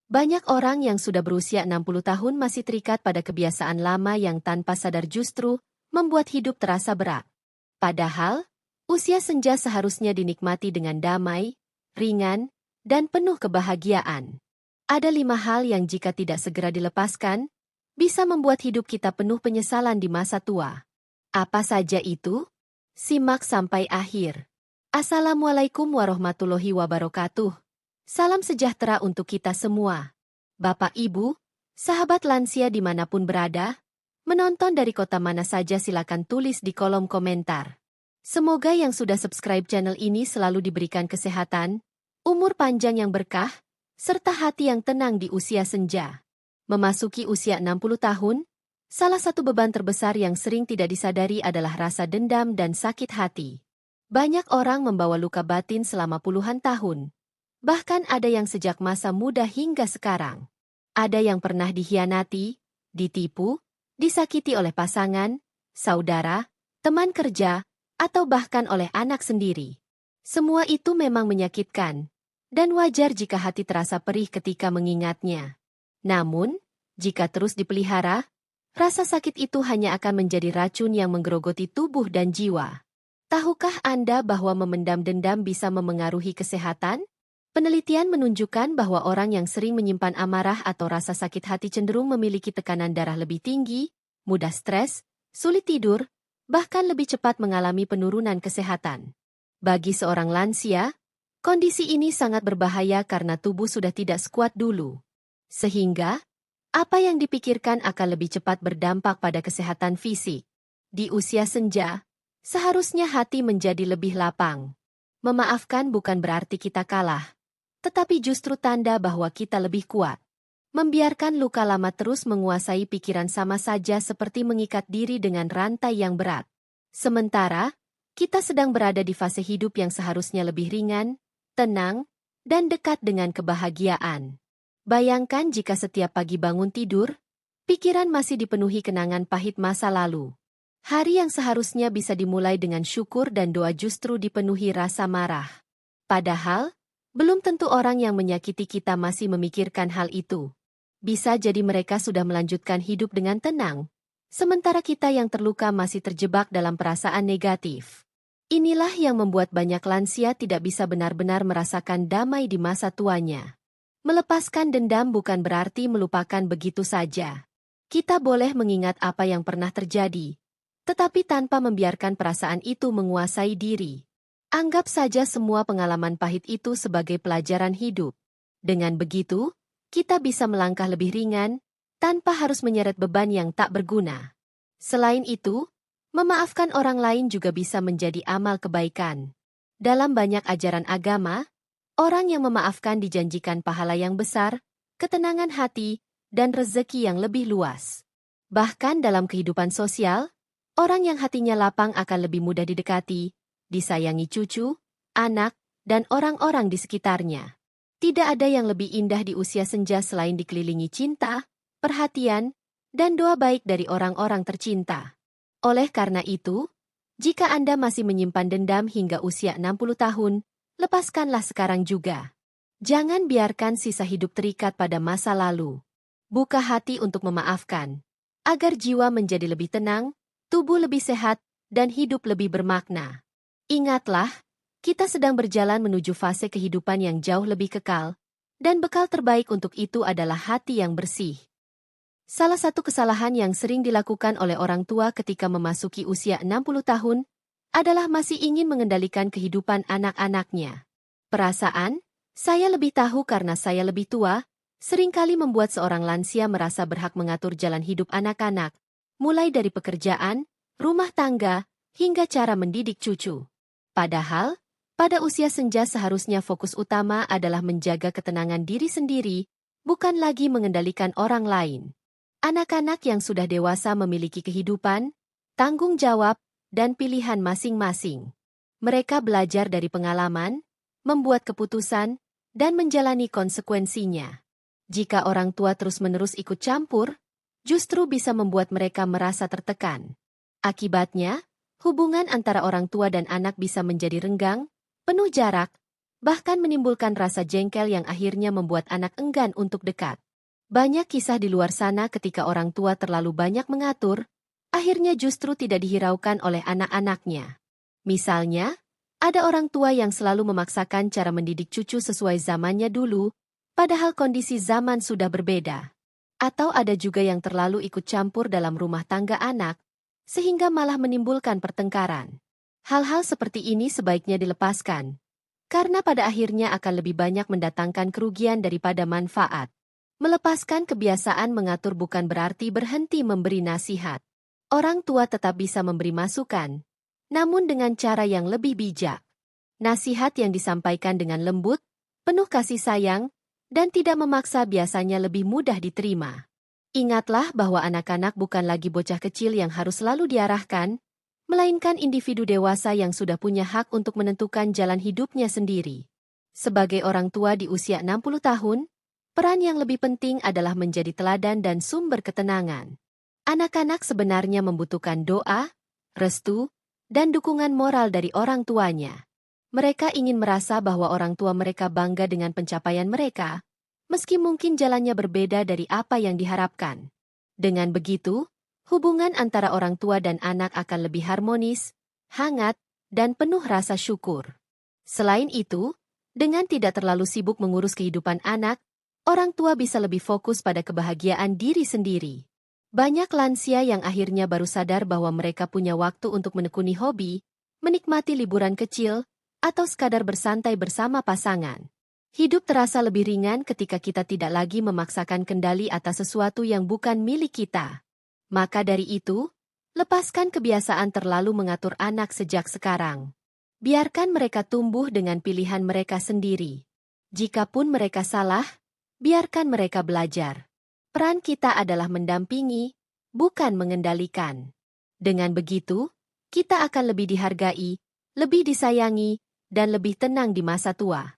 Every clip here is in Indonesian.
Banyak orang yang sudah berusia 60 tahun masih terikat pada kebiasaan lama yang tanpa sadar justru membuat hidup terasa berat. Padahal, usia senja seharusnya dinikmati dengan damai, ringan, dan penuh kebahagiaan. Ada 5 hal yang jika tidak segera dilepaskan, bisa membuat hidup kita penuh penyesalan di masa tua. Apa saja itu? Simak sampai akhir. Assalamualaikum warahmatullahi wabarakatuh. Salam sejahtera untuk kita semua. Bapak Ibu, sahabat lansia dimanapun berada, menonton dari kota mana saja silakan tulis di kolom komentar. Semoga yang sudah subscribe channel ini selalu diberikan kesehatan, umur panjang yang berkah, serta hati yang tenang di usia senja. Memasuki usia 60 tahun, salah satu beban terbesar yang sering tidak disadari adalah rasa dendam dan sakit hati. Banyak orang membawa luka batin selama puluhan tahun. Bahkan ada yang sejak masa muda hingga sekarang. Ada yang pernah dikhianati, ditipu, disakiti oleh pasangan, saudara, teman kerja, atau bahkan oleh anak sendiri. Semua itu memang menyakitkan, dan wajar jika hati terasa perih ketika mengingatnya. Namun, jika terus dipelihara, rasa sakit itu hanya akan menjadi racun yang menggerogoti tubuh dan jiwa. Tahukah Anda bahwa memendam dendam bisa memengaruhi kesehatan? Penelitian menunjukkan bahwa orang yang sering menyimpan amarah atau rasa sakit hati cenderung memiliki tekanan darah lebih tinggi, mudah stres, sulit tidur, bahkan lebih cepat mengalami penurunan kesehatan. Bagi seorang lansia, kondisi ini sangat berbahaya karena tubuh sudah tidak sekuat dulu. Sehingga, apa yang dipikirkan akan lebih cepat berdampak pada kesehatan fisik. Di usia senja, seharusnya hati menjadi lebih lapang. Memaafkan bukan berarti kita kalah, tetapi justru tanda bahwa kita lebih kuat. Membiarkan luka lama terus menguasai pikiran sama saja seperti mengikat diri dengan rantai yang berat. Sementara, kita sedang berada di fase hidup yang seharusnya lebih ringan, tenang, dan dekat dengan kebahagiaan. Bayangkan jika setiap pagi bangun tidur, pikiran masih dipenuhi kenangan pahit masa lalu. Hari yang seharusnya bisa dimulai dengan syukur dan doa justru dipenuhi rasa marah. Padahal, belum tentu orang yang menyakiti kita masih memikirkan hal itu. Bisa jadi mereka sudah melanjutkan hidup dengan tenang, sementara kita yang terluka masih terjebak dalam perasaan negatif. Inilah yang membuat banyak lansia tidak bisa benar-benar merasakan damai di masa tuanya. Melepaskan dendam bukan berarti melupakan begitu saja. Kita boleh mengingat apa yang pernah terjadi, tetapi tanpa membiarkan perasaan itu menguasai diri. Anggap saja semua pengalaman pahit itu sebagai pelajaran hidup. Dengan begitu, kita bisa melangkah lebih ringan, tanpa harus menyeret beban yang tak berguna. Selain itu, memaafkan orang lain juga bisa menjadi amal kebaikan. Dalam banyak ajaran agama, orang yang memaafkan dijanjikan pahala yang besar, ketenangan hati, dan rezeki yang lebih luas. Bahkan dalam kehidupan sosial, orang yang hatinya lapang akan lebih mudah didekati, disayangi cucu, anak, dan orang-orang di sekitarnya. Tidak ada yang lebih indah di usia senja selain dikelilingi cinta, perhatian, dan doa baik dari orang-orang tercinta. Oleh karena itu, jika Anda masih menyimpan dendam hingga usia 60 tahun, lepaskanlah sekarang juga. Jangan biarkan sisa hidup terikat pada masa lalu. Buka hati untuk memaafkan, agar jiwa menjadi lebih tenang, tubuh lebih sehat, dan hidup lebih bermakna. Ingatlah, kita sedang berjalan menuju fase kehidupan yang jauh lebih kekal, dan bekal terbaik untuk itu adalah hati yang bersih. Salah satu kesalahan yang sering dilakukan oleh orang tua ketika memasuki usia 60 tahun adalah masih ingin mengendalikan kehidupan anak-anaknya. Perasaan, saya lebih tahu karena saya lebih tua, seringkali membuat seorang lansia merasa berhak mengatur jalan hidup anak-anak, mulai dari pekerjaan, rumah tangga, hingga cara mendidik cucu. Padahal, pada usia senja seharusnya fokus utama adalah menjaga ketenangan diri sendiri, bukan lagi mengendalikan orang lain. Anak-anak yang sudah dewasa memiliki kehidupan, tanggung jawab, dan pilihan masing-masing. Mereka belajar dari pengalaman, membuat keputusan, dan menjalani konsekuensinya. Jika orang tua terus-menerus ikut campur, justru bisa membuat mereka merasa tertekan. Akibatnya, hubungan antara orang tua dan anak bisa menjadi renggang, penuh jarak, bahkan menimbulkan rasa jengkel yang akhirnya membuat anak enggan untuk dekat. Banyak kisah di luar sana ketika orang tua terlalu banyak mengatur, akhirnya justru tidak dihiraukan oleh anak-anaknya. Misalnya, ada orang tua yang selalu memaksakan cara mendidik cucu sesuai zamannya dulu, padahal kondisi zaman sudah berbeda. Atau ada juga yang terlalu ikut campur dalam rumah tangga anak, sehingga malah menimbulkan pertengkaran. Hal-hal seperti ini sebaiknya dilepaskan, karena pada akhirnya akan lebih banyak mendatangkan kerugian daripada manfaat. Melepaskan kebiasaan mengatur bukan berarti berhenti memberi nasihat. Orang tua tetap bisa memberi masukan, namun dengan cara yang lebih bijak. Nasihat yang disampaikan dengan lembut, penuh kasih sayang, dan tidak memaksa biasanya lebih mudah diterima. Ingatlah bahwa anak-anak bukan lagi bocah kecil yang harus selalu diarahkan, melainkan individu dewasa yang sudah punya hak untuk menentukan jalan hidupnya sendiri. Sebagai orang tua di usia 60 tahun, peran yang lebih penting adalah menjadi teladan dan sumber ketenangan. Anak-anak sebenarnya membutuhkan doa, restu, dan dukungan moral dari orang tuanya. Mereka ingin merasa bahwa orang tua mereka bangga dengan pencapaian mereka, meski mungkin jalannya berbeda dari apa yang diharapkan. Dengan begitu, hubungan antara orang tua dan anak akan lebih harmonis, hangat, dan penuh rasa syukur. Selain itu, dengan tidak terlalu sibuk mengurus kehidupan anak, orang tua bisa lebih fokus pada kebahagiaan diri sendiri. Banyak lansia yang akhirnya baru sadar bahwa mereka punya waktu untuk menekuni hobi, menikmati liburan kecil, atau sekadar bersantai bersama pasangan. Hidup terasa lebih ringan ketika kita tidak lagi memaksakan kendali atas sesuatu yang bukan milik kita. Maka dari itu, lepaskan kebiasaan terlalu mengatur anak sejak sekarang. Biarkan mereka tumbuh dengan pilihan mereka sendiri. Jikapun mereka salah, biarkan mereka belajar. Peran kita adalah mendampingi, bukan mengendalikan. Dengan begitu, kita akan lebih dihargai, lebih disayangi, dan lebih tenang di masa tua.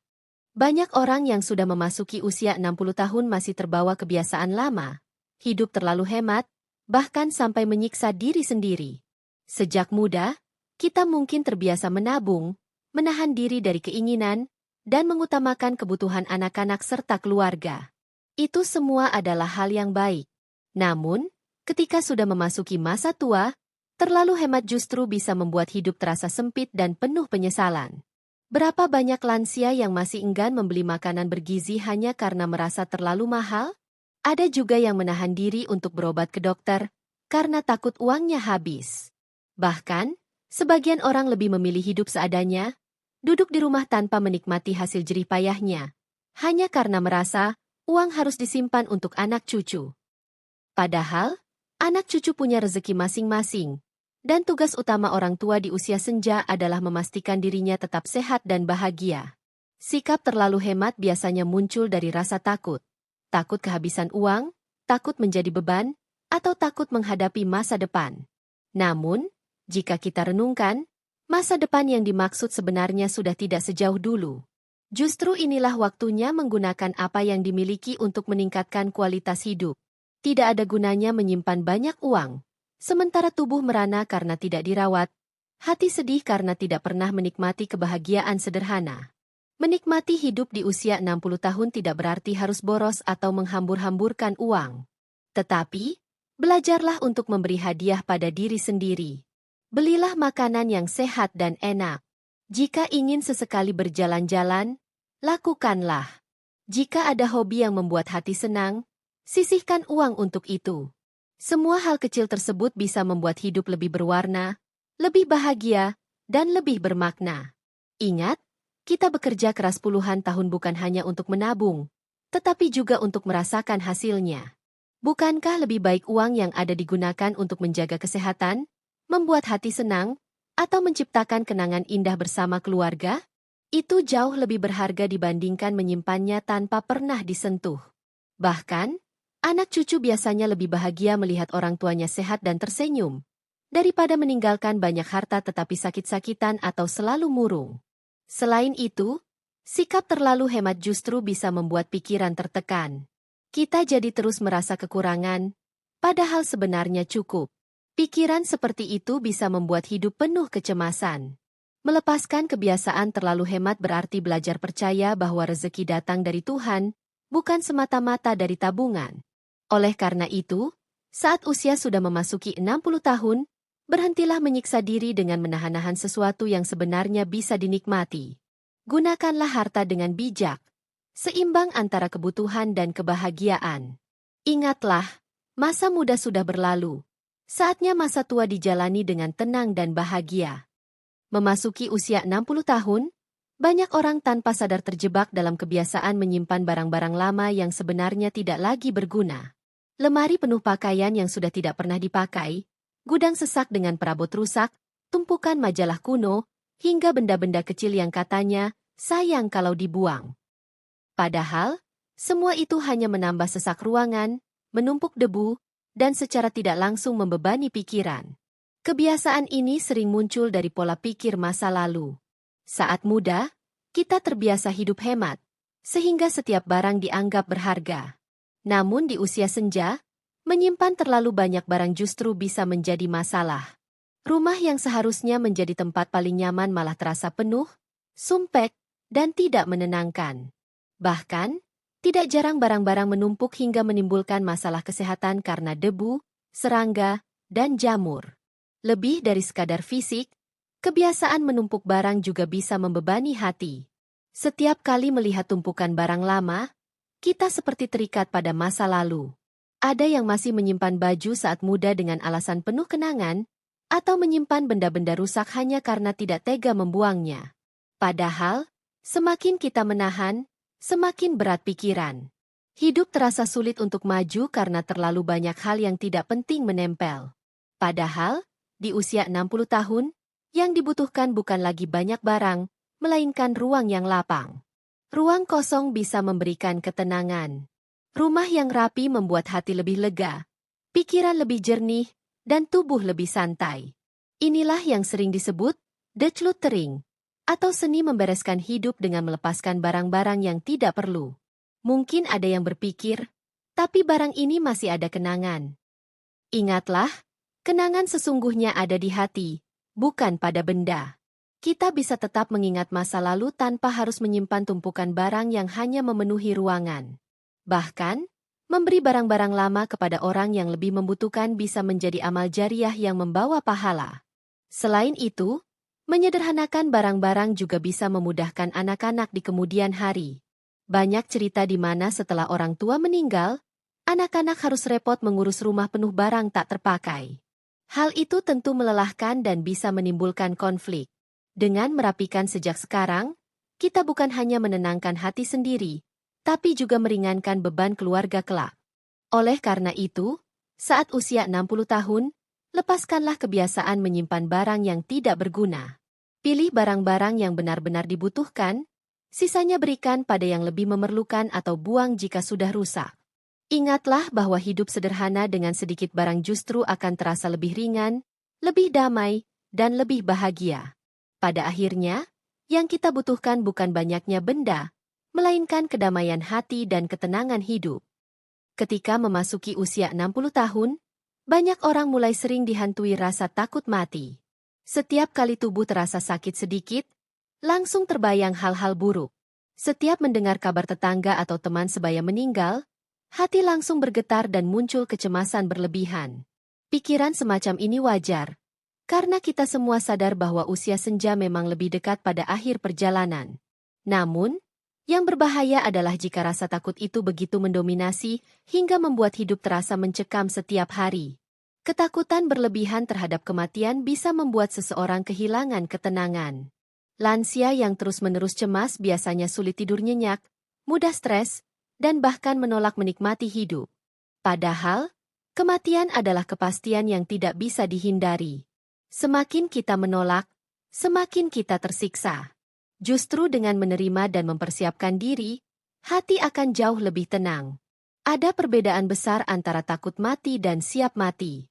Banyak orang yang sudah memasuki usia 60 tahun masih terbawa kebiasaan lama, hidup terlalu hemat, bahkan sampai menyiksa diri sendiri. Sejak muda, kita mungkin terbiasa menabung, menahan diri dari keinginan, dan mengutamakan kebutuhan anak-anak serta keluarga. Itu semua adalah hal yang baik. Namun, ketika sudah memasuki masa tua, terlalu hemat justru bisa membuat hidup terasa sempit dan penuh penyesalan. Berapa banyak lansia yang masih enggan membeli makanan bergizi hanya karena merasa terlalu mahal? Ada juga yang menahan diri untuk berobat ke dokter karena takut uangnya habis. Bahkan, sebagian orang lebih memilih hidup seadanya, duduk di rumah tanpa menikmati hasil jerih payahnya, hanya karena merasa uang harus disimpan untuk anak cucu. Padahal, anak cucu punya rezeki masing-masing, dan tugas utama orang tua di usia senja adalah memastikan dirinya tetap sehat dan bahagia. Sikap terlalu hemat biasanya muncul dari rasa takut. Takut kehabisan uang, takut menjadi beban, atau takut menghadapi masa depan. Namun, jika kita renungkan, masa depan yang dimaksud sebenarnya sudah tidak sejauh dulu. Justru inilah waktunya menggunakan apa yang dimiliki untuk meningkatkan kualitas hidup. Tidak ada gunanya menyimpan banyak uang, sementara tubuh merana karena tidak dirawat, hati sedih karena tidak pernah menikmati kebahagiaan sederhana. Menikmati hidup di usia 60 tahun tidak berarti harus boros atau menghambur-hamburkan uang. Tetapi, belajarlah untuk memberi hadiah pada diri sendiri. Belilah makanan yang sehat dan enak. Jika ingin sesekali berjalan-jalan, lakukanlah. Jika ada hobi yang membuat hati senang, sisihkan uang untuk itu. Semua hal kecil tersebut bisa membuat hidup lebih berwarna, lebih bahagia, dan lebih bermakna. Ingat, kita bekerja keras puluhan tahun bukan hanya untuk menabung, tetapi juga untuk merasakan hasilnya. Bukankah lebih baik uang yang ada digunakan untuk menjaga kesehatan, membuat hati senang, atau menciptakan kenangan indah bersama keluarga? Itu jauh lebih berharga dibandingkan menyimpannya tanpa pernah disentuh. Bahkan, anak cucu biasanya lebih bahagia melihat orang tuanya sehat dan tersenyum, daripada meninggalkan banyak harta tetapi sakit-sakitan atau selalu murung. Selain itu, sikap terlalu hemat justru bisa membuat pikiran tertekan. Kita jadi terus merasa kekurangan, padahal sebenarnya cukup. Pikiran seperti itu bisa membuat hidup penuh kecemasan. Melepaskan kebiasaan terlalu hemat berarti belajar percaya bahwa rezeki datang dari Tuhan, bukan semata-mata dari tabungan. Oleh karena itu, saat usia sudah memasuki 60 tahun, berhentilah menyiksa diri dengan menahan-nahan sesuatu yang sebenarnya bisa dinikmati. Gunakanlah harta dengan bijak, seimbang antara kebutuhan dan kebahagiaan. Ingatlah, masa muda sudah berlalu. Saatnya masa tua dijalani dengan tenang dan bahagia. Memasuki usia 60 tahun, banyak orang tanpa sadar terjebak dalam kebiasaan menyimpan barang-barang lama yang sebenarnya tidak lagi berguna. Lemari penuh pakaian yang sudah tidak pernah dipakai, gudang sesak dengan perabot rusak, tumpukan majalah kuno, hingga benda-benda kecil yang katanya sayang kalau dibuang. Padahal, semua itu hanya menambah sesak ruangan, menumpuk debu, dan secara tidak langsung membebani pikiran. Kebiasaan ini sering muncul dari pola pikir masa lalu. Saat muda, kita terbiasa hidup hemat, sehingga setiap barang dianggap berharga. Namun di usia senja, menyimpan terlalu banyak barang justru bisa menjadi masalah. Rumah yang seharusnya menjadi tempat paling nyaman malah terasa penuh, sumpek, dan tidak menenangkan. Bahkan, tidak jarang barang-barang menumpuk hingga menimbulkan masalah kesehatan karena debu, serangga, dan jamur. Lebih dari sekadar fisik, kebiasaan menumpuk barang juga bisa membebani hati. Setiap kali melihat tumpukan barang lama, kita seperti terikat pada masa lalu. Ada yang masih menyimpan baju saat muda dengan alasan penuh kenangan, atau menyimpan benda-benda rusak hanya karena tidak tega membuangnya. Padahal, semakin kita menahan, semakin berat pikiran. Hidup terasa sulit untuk maju karena terlalu banyak hal yang tidak penting menempel. Padahal, di usia 60 tahun, yang dibutuhkan bukan lagi banyak barang, melainkan ruang yang lapang. Ruang kosong bisa memberikan ketenangan. Rumah yang rapi membuat hati lebih lega, pikiran lebih jernih, dan tubuh lebih santai. Inilah yang sering disebut decluttering, atau seni membereskan hidup dengan melepaskan barang-barang yang tidak perlu. Mungkin ada yang berpikir, tapi barang ini masih ada kenangan. Ingatlah, kenangan sesungguhnya ada di hati, bukan pada benda. Kita bisa tetap mengingat masa lalu tanpa harus menyimpan tumpukan barang yang hanya memenuhi ruangan. Bahkan, memberi barang-barang lama kepada orang yang lebih membutuhkan bisa menjadi amal jariah yang membawa pahala. Selain itu, menyederhanakan barang-barang juga bisa memudahkan anak-anak di kemudian hari. Banyak cerita di mana setelah orang tua meninggal, anak-anak harus repot mengurus rumah penuh barang tak terpakai. Hal itu tentu melelahkan dan bisa menimbulkan konflik. Dengan merapikan sejak sekarang, kita bukan hanya menenangkan hati sendiri, tapi juga meringankan beban keluarga kelak. Oleh karena itu, saat usia 60 tahun, lepaskanlah kebiasaan menyimpan barang yang tidak berguna. Pilih barang-barang yang benar-benar dibutuhkan, sisanya berikan pada yang lebih memerlukan atau buang jika sudah rusak. Ingatlah bahwa hidup sederhana dengan sedikit barang justru akan terasa lebih ringan, lebih damai, dan lebih bahagia. Pada akhirnya, yang kita butuhkan bukan banyaknya benda, melainkan kedamaian hati dan ketenangan hidup. Ketika memasuki usia 60 tahun, banyak orang mulai sering dihantui rasa takut mati. Setiap kali tubuh terasa sakit sedikit, langsung terbayang hal-hal buruk. Setiap mendengar kabar tetangga atau teman sebaya meninggal, hati langsung bergetar dan muncul kecemasan berlebihan. Pikiran semacam ini wajar, karena kita semua sadar bahwa usia senja memang lebih dekat pada akhir perjalanan. Namun, yang berbahaya adalah jika rasa takut itu begitu mendominasi hingga membuat hidup terasa mencekam setiap hari. Ketakutan berlebihan terhadap kematian bisa membuat seseorang kehilangan ketenangan. Lansia yang terus-menerus cemas biasanya sulit tidur nyenyak, mudah stres, dan bahkan menolak menikmati hidup. Padahal, kematian adalah kepastian yang tidak bisa dihindari. Semakin kita menolak, semakin kita tersiksa. Justru dengan menerima dan mempersiapkan diri, hati akan jauh lebih tenang. Ada perbedaan besar antara takut mati dan siap mati.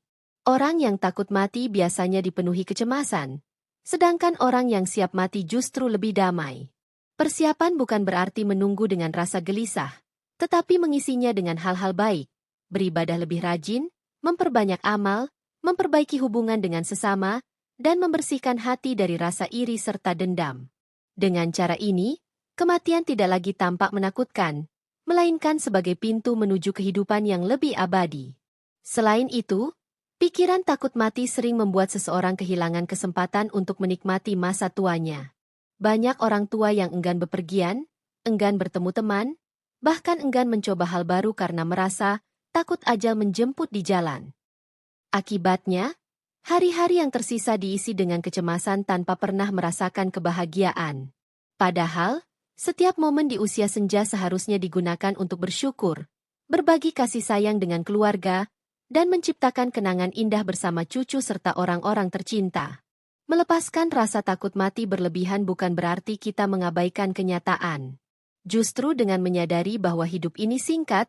Orang yang takut mati biasanya dipenuhi kecemasan, sedangkan orang yang siap mati justru lebih damai. Persiapan bukan berarti menunggu dengan rasa gelisah, tetapi mengisinya dengan hal-hal baik, beribadah lebih rajin, memperbanyak amal, memperbaiki hubungan dengan sesama, dan membersihkan hati dari rasa iri serta dendam. Dengan cara ini, kematian tidak lagi tampak menakutkan, melainkan sebagai pintu menuju kehidupan yang lebih abadi. Selain itu, pikiran takut mati sering membuat seseorang kehilangan kesempatan untuk menikmati masa tuanya. Banyak orang tua yang enggan bepergian, enggan bertemu teman, bahkan enggan mencoba hal baru karena merasa takut ajal menjemput di jalan. Akibatnya, hari-hari yang tersisa diisi dengan kecemasan tanpa pernah merasakan kebahagiaan. Padahal, setiap momen di usia senja seharusnya digunakan untuk bersyukur, berbagi kasih sayang dengan keluarga, dan menciptakan kenangan indah bersama cucu serta orang-orang tercinta. Melepaskan rasa takut mati berlebihan bukan berarti kita mengabaikan kenyataan. Justru dengan menyadari bahwa hidup ini singkat,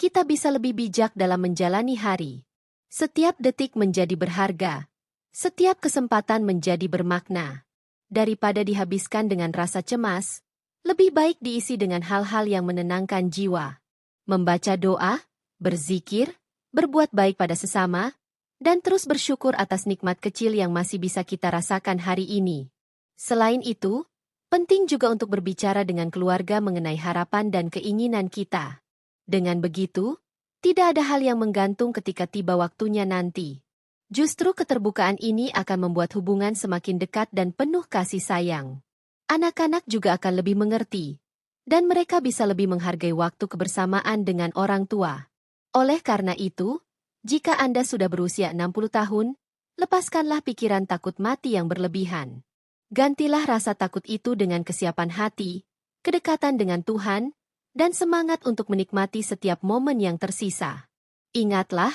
kita bisa lebih bijak dalam menjalani hari. Setiap detik menjadi berharga. Setiap kesempatan menjadi bermakna. Daripada dihabiskan dengan rasa cemas, lebih baik diisi dengan hal-hal yang menenangkan jiwa. Membaca doa, berzikir, berbuat baik pada sesama, dan terus bersyukur atas nikmat kecil yang masih bisa kita rasakan hari ini. Selain itu, penting juga untuk berbicara dengan keluarga mengenai harapan dan keinginan kita. Dengan begitu, tidak ada hal yang menggantung ketika tiba waktunya nanti. Justru keterbukaan ini akan membuat hubungan semakin dekat dan penuh kasih sayang. Anak-anak juga akan lebih mengerti, dan mereka bisa lebih menghargai waktu kebersamaan dengan orang tua. Oleh karena itu, jika Anda sudah berusia 60 tahun, lepaskanlah pikiran takut mati yang berlebihan. Gantilah rasa takut itu dengan kesiapan hati, kedekatan dengan Tuhan, dan semangat untuk menikmati setiap momen yang tersisa. Ingatlah,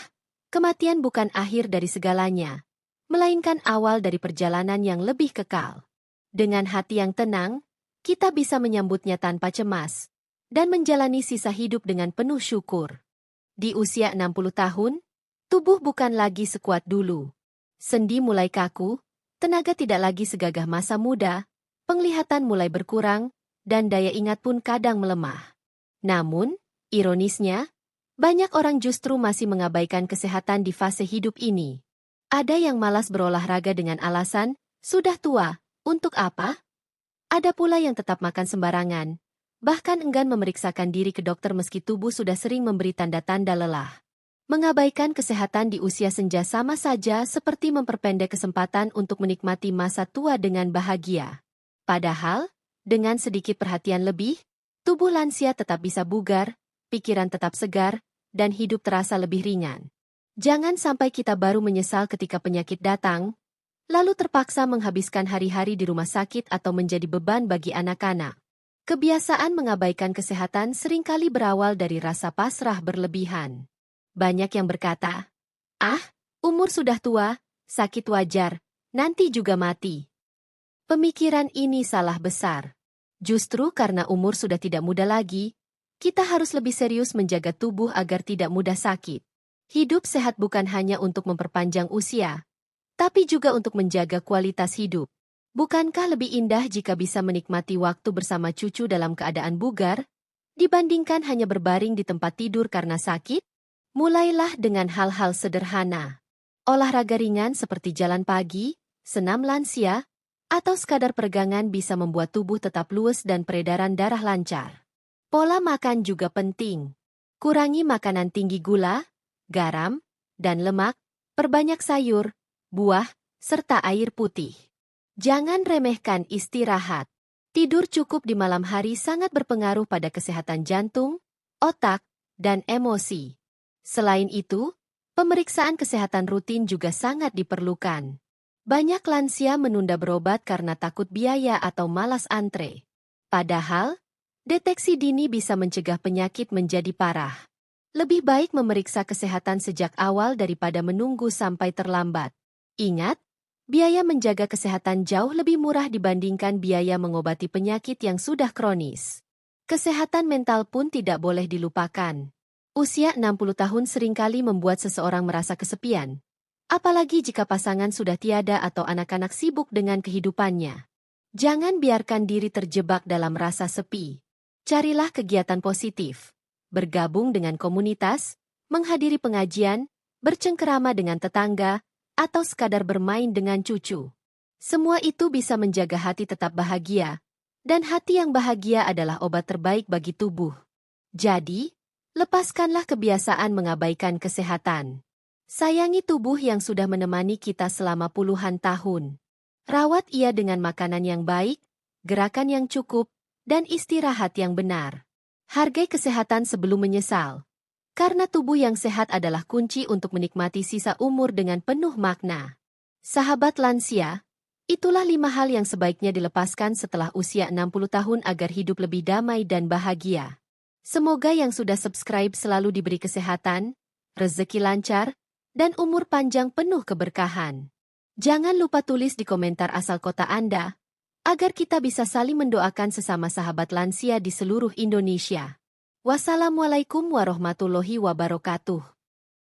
kematian bukan akhir dari segalanya, melainkan awal dari perjalanan yang lebih kekal. Dengan hati yang tenang, kita bisa menyambutnya tanpa cemas, dan menjalani sisa hidup dengan penuh syukur. Di usia 60 tahun, tubuh bukan lagi sekuat dulu. Sendi mulai kaku, tenaga tidak lagi segagah masa muda, penglihatan mulai berkurang, dan daya ingat pun kadang melemah. Namun, ironisnya, banyak orang justru masih mengabaikan kesehatan di fase hidup ini. Ada yang malas berolahraga dengan alasan, sudah tua, untuk apa? Ada pula yang tetap makan sembarangan, bahkan enggan memeriksakan diri ke dokter meski tubuh sudah sering memberi tanda-tanda lelah. Mengabaikan kesehatan di usia senja sama saja seperti memperpendek kesempatan untuk menikmati masa tua dengan bahagia. Padahal, dengan sedikit perhatian lebih, tubuh lansia tetap bisa bugar, pikiran tetap segar, dan hidup terasa lebih ringan. Jangan sampai kita baru menyesal ketika penyakit datang, lalu terpaksa menghabiskan hari-hari di rumah sakit atau menjadi beban bagi anak-anak. Kebiasaan mengabaikan kesehatan seringkali berawal dari rasa pasrah berlebihan. Banyak yang berkata, umur sudah tua, sakit wajar, nanti juga mati. Pemikiran ini salah besar. Justru karena umur sudah tidak muda lagi, kita harus lebih serius menjaga tubuh agar tidak mudah sakit. Hidup sehat bukan hanya untuk memperpanjang usia, tapi juga untuk menjaga kualitas hidup. Bukankah lebih indah jika bisa menikmati waktu bersama cucu dalam keadaan bugar, dibandingkan hanya berbaring di tempat tidur karena sakit? Mulailah dengan hal-hal sederhana. Olahraga ringan seperti jalan pagi, senam lansia, atau sekadar peregangan bisa membuat tubuh tetap luwes dan peredaran darah lancar. Pola makan juga penting. Kurangi makanan tinggi gula, garam, dan lemak, perbanyak sayur, buah, serta air putih. Jangan remehkan istirahat. Tidur cukup di malam hari sangat berpengaruh pada kesehatan jantung, otak, dan emosi. Selain itu, pemeriksaan kesehatan rutin juga sangat diperlukan. Banyak lansia menunda berobat karena takut biaya atau malas antre. Padahal, deteksi dini bisa mencegah penyakit menjadi parah. Lebih baik memeriksa kesehatan sejak awal daripada menunggu sampai terlambat. Ingat, biaya menjaga kesehatan jauh lebih murah dibandingkan biaya mengobati penyakit yang sudah kronis. Kesehatan mental pun tidak boleh dilupakan. Usia 60 tahun seringkali membuat seseorang merasa kesepian. Apalagi jika pasangan sudah tiada atau anak-anak sibuk dengan kehidupannya. Jangan biarkan diri terjebak dalam rasa sepi. Carilah kegiatan positif. Bergabung dengan komunitas, menghadiri pengajian, bercengkerama dengan tetangga, atau sekadar bermain dengan cucu. Semua itu bisa menjaga hati tetap bahagia, dan hati yang bahagia adalah obat terbaik bagi tubuh. Jadi, lepaskanlah kebiasaan mengabaikan kesehatan. Sayangi tubuh yang sudah menemani kita selama puluhan tahun. Rawat ia dengan makanan yang baik, gerakan yang cukup, dan istirahat yang benar. Hargai kesehatan sebelum menyesal. Karena tubuh yang sehat adalah kunci untuk menikmati sisa umur dengan penuh makna. Sahabat lansia, itulah 5 hal yang sebaiknya dilepaskan setelah usia 60 tahun agar hidup lebih damai dan bahagia. Semoga yang sudah subscribe selalu diberi kesehatan, rezeki lancar, dan umur panjang penuh keberkahan. Jangan lupa tulis di komentar asal kota Anda, agar kita bisa saling mendoakan sesama sahabat lansia di seluruh Indonesia. Wassalamualaikum warahmatullahi wabarakatuh.